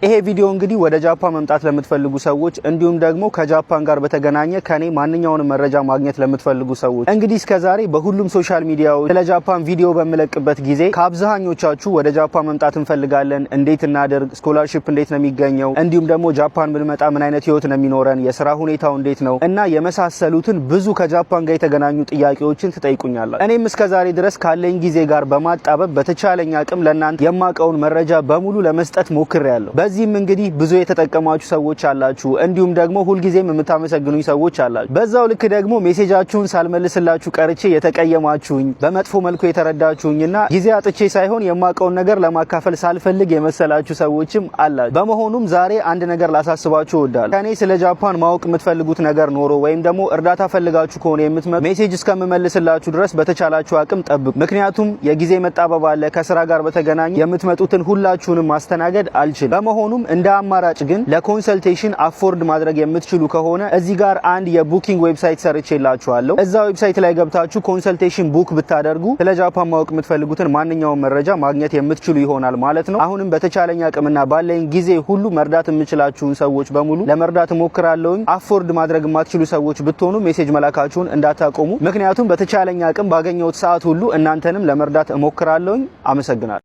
ይሄ ቪዲዮ እንግዲህ ወደ ጃፓን መምጣት ለምትፈልጉ ሰዎች እንዲሁም ደግሞ ከጃፓን ጋር በተገናኘ ከኔ ማንኛውንም መረጃ ማግኘት ለምትፈልጉ ሰዎች እንግዲህ እስከዛሬ በሁሉም ሶሻል ሚዲያዎች ስለ ጃፓን ቪዲዮ በመለቅበት ጊዜ ከአብዛኞቻችሁ ወደ ጃፓን መምጣት እንፈልጋለን፣ እንዴት እናደርግ፣ ስኮላርሺፕ እንዴት ነው የሚገኘው፣ እንዲሁም ደግሞ ጃፓን ብንመጣ ምን አይነት ህይወት ነው የሚኖረን፣ የሥራ ሁኔታው እንዴት ነው እና የመሳሰሉትን ብዙ ከጃፓን ጋር የተገናኙ ጥያቄዎችን ትጠይቁኛላችሁ። እኔም እስከዛሬ ድረስ ካለኝ ጊዜ ጋር በማጣበብ በተቻለኝ አቅም ለእናንተ የማቀውን መረጃ በሙሉ ለመስጠት ሞክሬያለሁ። በዚህም እንግዲህ ብዙ የተጠቀማችሁ ሰዎች አላችሁ፣ እንዲሁም ደግሞ ሁልጊዜም የምታመሰግኑኝ ሰዎች አላችሁ። በዛው ልክ ደግሞ ሜሴጃችሁን ሳልመልስላችሁ ቀርቼ የተቀየማችሁኝ፣ በመጥፎ መልኩ የተረዳችሁኝና ጊዜ አጥቼ ሳይሆን የማቀውን ነገር ለማካፈል ሳልፈልግ የመሰላችሁ ሰዎችም አላችሁ። በመሆኑም ዛሬ አንድ ነገር ላሳስባችሁ እወዳለሁ። ከኔ ስለ ጃፓን ማወቅ የምትፈልጉት ነገር ኖሮ ወይም ደግሞ እርዳታ ፈልጋችሁ ከሆነ የምትመጡ ሜሴጅ እስከምመልስላችሁ ድረስ በተቻላችሁ አቅም ጠብቁ። ምክንያቱም የጊዜ መጣበብ አለ። ከስራ ጋር በተገናኘ የምትመጡትን ሁላችሁንም ማስተናገድ አልችልም። በመሆኑም እንደ አማራጭ ግን ለኮንሰልቴሽን አፎርድ ማድረግ የምትችሉ ከሆነ እዚህ ጋር አንድ የቡኪንግ ዌብሳይት ሰርቼላችኋለሁ። እዛ ዌብሳይት ላይ ገብታችሁ ኮንሰልቴሽን ቡክ ብታደርጉ ስለ ጃፓን ማወቅ የምትፈልጉትን ማንኛውም መረጃ ማግኘት የምትችሉ ይሆናል ማለት ነው። አሁንም በተቻለኝ አቅምና ባለኝ ጊዜ ሁሉ መርዳት የምችላችሁን ሰዎች በሙሉ ለመርዳት እሞክራለሁኝ። አፎርድ ማድረግ የማትችሉ ሰዎች ብትሆኑ ሜሴጅ መላካችሁን እንዳታቆሙ። ምክንያቱም በተቻለኝ አቅም ባገኘሁት ሰዓት ሁሉ እናንተንም ለመርዳት እሞክራለሁኝ። አመሰግናለሁ።